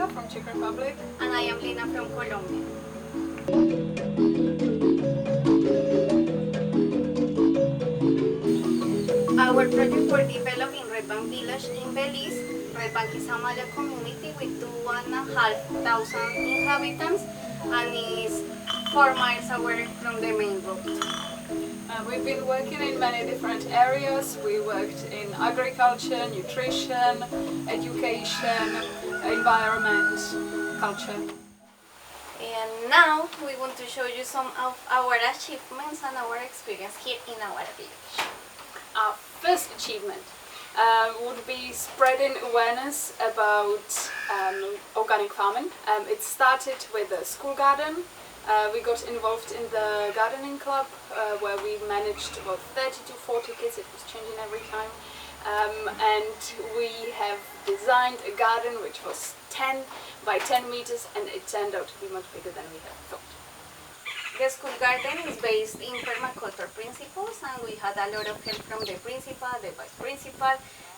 Jitka from Czech Republic. And I am Lina from Colombia. Our project was developed in Richmond Village in Belize. Richmond is a Maya community with 2,500 inhabitants and is 4 miles away from the main road. We've been working in many different areas. We worked in agriculture, nutrition, education, environment, culture. And now we want to show you some of our achievements and our experience here in our village. Our first achievement would be spreading awareness about organic farming. It started with a school garden. We got involved in the gardening club where we managed about 30 to 40 kids. It was changing every time. And we have designed a garden which was 10 by 10 meters, and it turned out to be much bigger than we had thought. The school garden is based in permaculture principles, and we had a lot of help from the principal, the vice principal,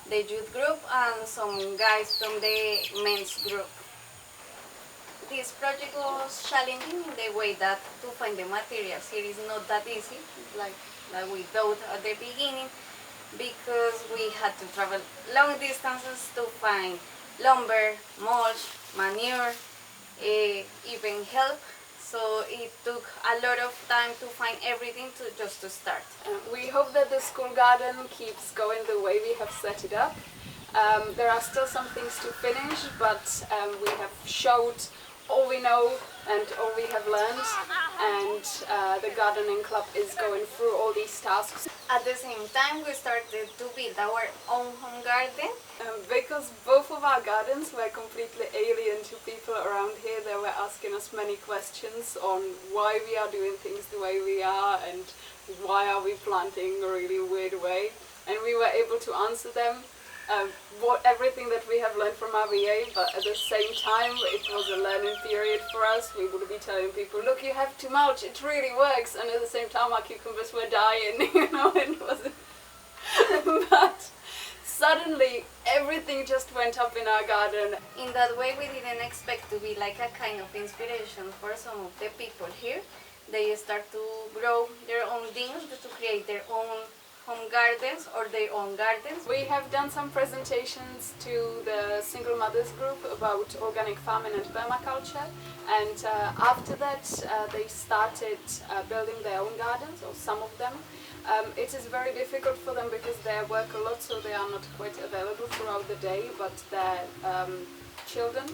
the youth group, and some guys from the men's group. This project was challenging in the way that to find the materials here is not that easy, like we thought at the beginning, because we had to travel long distances to find lumber, mulch, manure, even help. So it took a lot of time to find everything just to start. We hope that the school garden keeps going the way we have set it up. There are still some things to finish, but we have showed all we know and all we have learned, and the gardening club is going through all these tasks. At the same time, we started to build our own home garden. Because both of our gardens were completely alien to people around here, they were asking us many questions on why we are doing things the way we are and why are we planting a really weird way. And we were able to answer them. Everything that we have learned from our VA, but at the same time it was a learning period for us. We would be telling people, look, you have to mulch, it really works, and at the same time our cucumbers were dying, it wasn't. But suddenly everything just went up in our garden. In that way we didn't expect to be like a kind of inspiration for some of the people here. They start to grow their own things, to create their own home gardens or their own gardens. We have done some presentations to the single mothers group about organic farming and permaculture, and after that they started building their own gardens, or some of them. It is very difficult for them because they work a lot, so they are not quite available throughout the day, but their children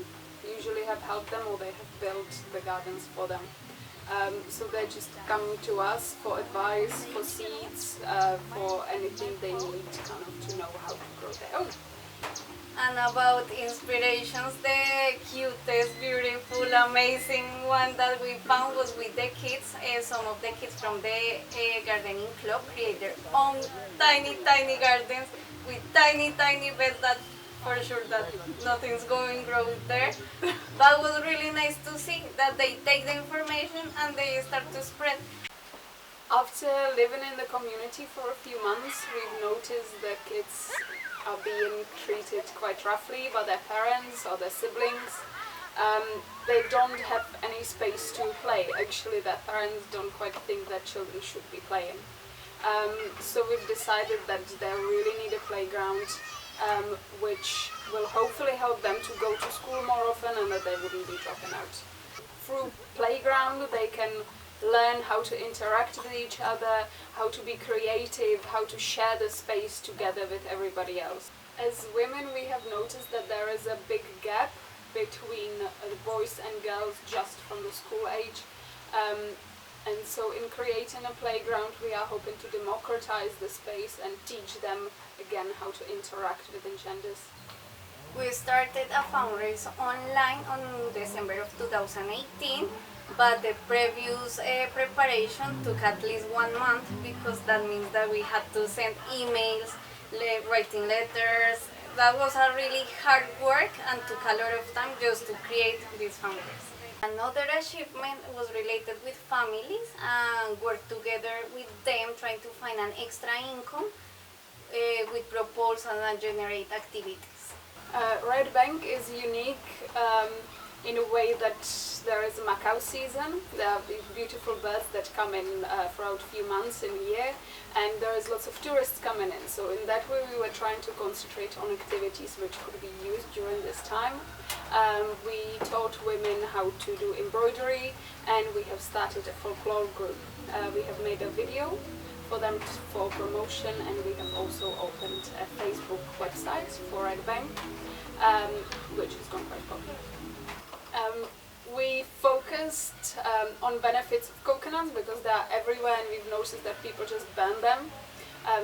usually have helped them, or they have built the gardens for them. So they just come to us for advice, for seeds, for anything they need kind of to know how to grow their own. And about inspirations, the cutest, beautiful, amazing one that we found was with the kids. Some of the kids from the gardening club create their own tiny gardens with tiny beds that for sure that nothing's going to grow there. But it was really nice to see that they take the information and they start to spread. After living in the community for a few months, we've noticed the kids are being treated quite roughly by their parents or their siblings. They don't have any space to play. Actually, their parents don't quite think that children should be playing. So we've decided that they really need a playground, which will hopefully help them to go to school more often and that they wouldn't be dropping out. Through playground they can learn how to interact with each other, how to be creative, how to share the space together with everybody else. As women we have noticed that there is a big gap between the boys and girls just from the school age. And so in creating a playground we are hoping to democratize the space and teach them again how to interact with the genders. We started a fundraiser online on December of 2018, but the previous preparation took at least 1 month, because that means that we had to send emails, writing letters. That was a really hard work and took a lot of time just to create this fundraiser. Another achievement was related with families and work together with them trying to find an extra income with proposals and generate activities. Red Bank is unique in a way that there is a Macau season. There are these beautiful birds that come in throughout a few months in a year, and there is lots of tourists coming in. So in that way we were trying to concentrate on activities which could be used during this time. We taught women how to do embroidery, and we have started a folklore group. We have made a video for them for promotion, and we have also opened a Facebook website for Red Bank, which has gone quite popular. We focused on benefits of coconuts because they are everywhere, and we've noticed that people just burn them.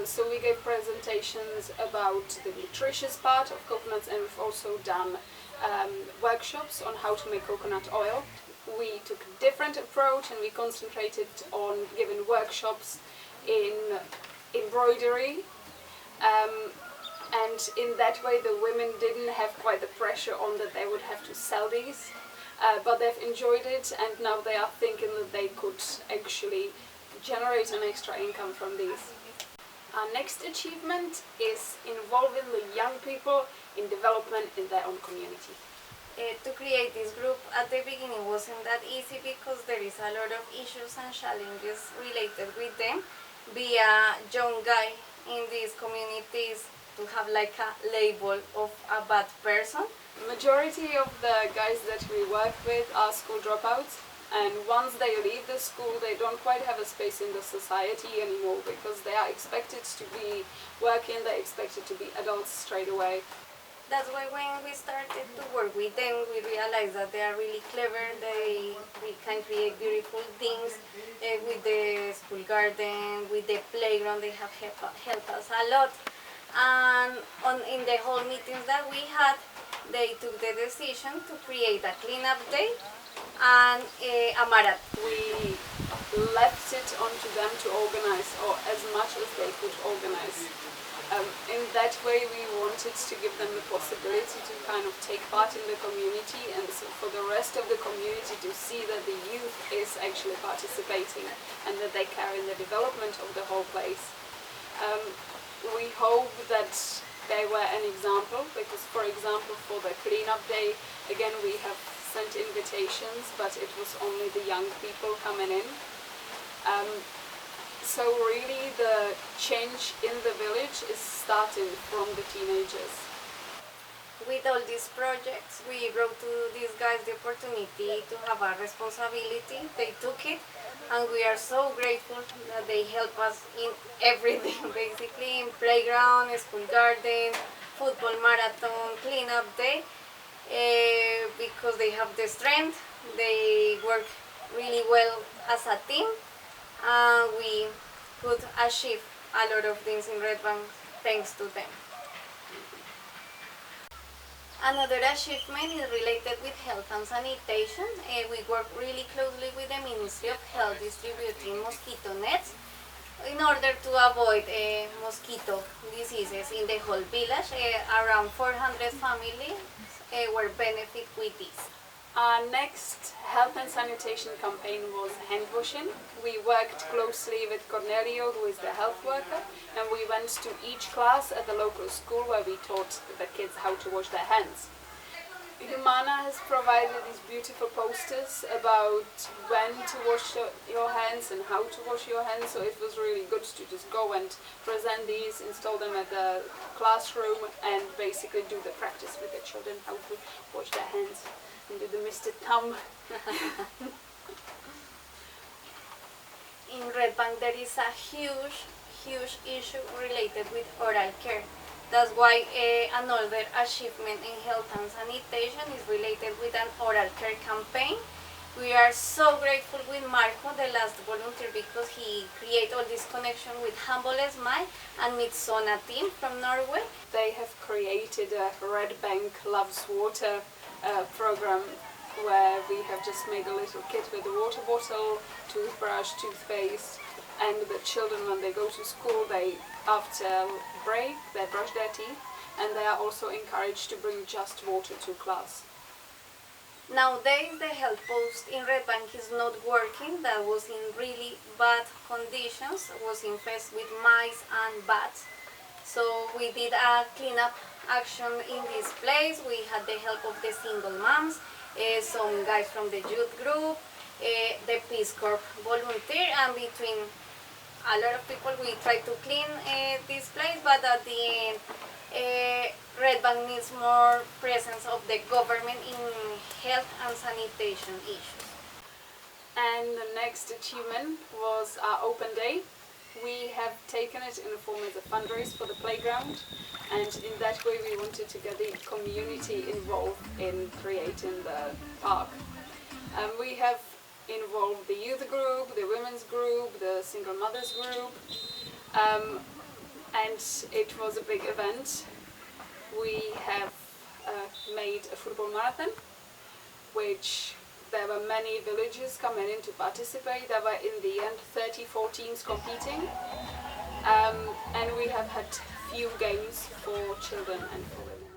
So we gave presentations about the nutritious part of coconuts, and we've also done workshops on how to make coconut oil. We took a different approach, and we concentrated on giving workshops in embroidery, and in that way the women didn't have quite the pressure on that they would have to sell these, but they've enjoyed it, and now they are thinking that they could actually generate an extra income from these. Our next achievement is involving the young people in development in their own community. To create this group at the beginning wasn't that easy because there is a lot of issues and challenges related with them. Be a young guy in these communities to have like a label of a bad person. Majority of the guys that we work with are school dropouts, and once they leave the school they don't quite have a space in the society anymore because they are expected to be working, they're expected to be adults straight away. That's why when we started to work with them, we realized that they are really clever. They can create beautiful things with the school garden, with the playground. They have helped us a lot. And in the whole meetings that we had, they took the decision to create a cleanup day and a marathon. We left it onto them to organize, or as much as they could organize. In that way we wanted to give them the possibility to kind of take part in the community, and so for the rest of the community to see that the youth is actually participating and that they care in the development of the whole place. We hope that they were an example, because for example for the cleanup day, again we have sent invitations, but it was only the young people coming in. So really the change in the village is starting from the teenagers. With all these projects, we brought to these guys the opportunity to have a responsibility. They took it, and we are so grateful that they help us in everything, basically in playground, school garden, football marathon, cleanup day, because they have the strength, they work really well as a team, and we could achieve a lot of things in Red Bank thanks to them. Another achievement is related with health and sanitation. We work really closely with the Ministry of Health distributing mosquito nets in order to avoid mosquito diseases in the whole village. Around 400 families were benefit with this. Our next health and sanitation campaign was hand washing. We worked closely with Cornelio, who is the health worker, and we went to each class at the local school where we taught the kids how to wash their hands. Humana has provided these beautiful posters about when to wash your hands and how to wash your hands, so it was really good to just go and present these, install them at the classroom, and basically do the practice with the children how to wash their hands and do the Mr. Thumb. In Red Bank there is a huge issue related with oral care. That's why another achievement in health and sanitation is related with an oral care campaign. We are so grateful with Marco, the last volunteer, because he created all this connection with Humble Smile and Midsona team from Norway. They have created a Red Bank Loves Water program where we have just made a little kit with a water bottle, toothbrush, toothpaste, and the children, when they go to school, they after break they brush their teeth, and they are also encouraged to bring just water to class. Nowadays the health post in Red Bank is not working. That was in really bad conditions, was infested with mice and bats. So we did a cleanup action in this place. We had the help of the single moms, some guys from the youth group, the Peace Corps volunteer, and between a lot of people we tried to clean this place, but at the end Red Bank needs more presence of the government in health and sanitation issues. And the next achievement was our open day. We have taken it in the form as a fundraise for the playground, and in that way we wanted to get the community involved in creating the park. We have involved the youth group, the women's group, the single mothers group, and it was a big event. We have made a football marathon, which there were many villages coming in to participate. There were in the end 34 teams competing, and we have had few games for children and for women.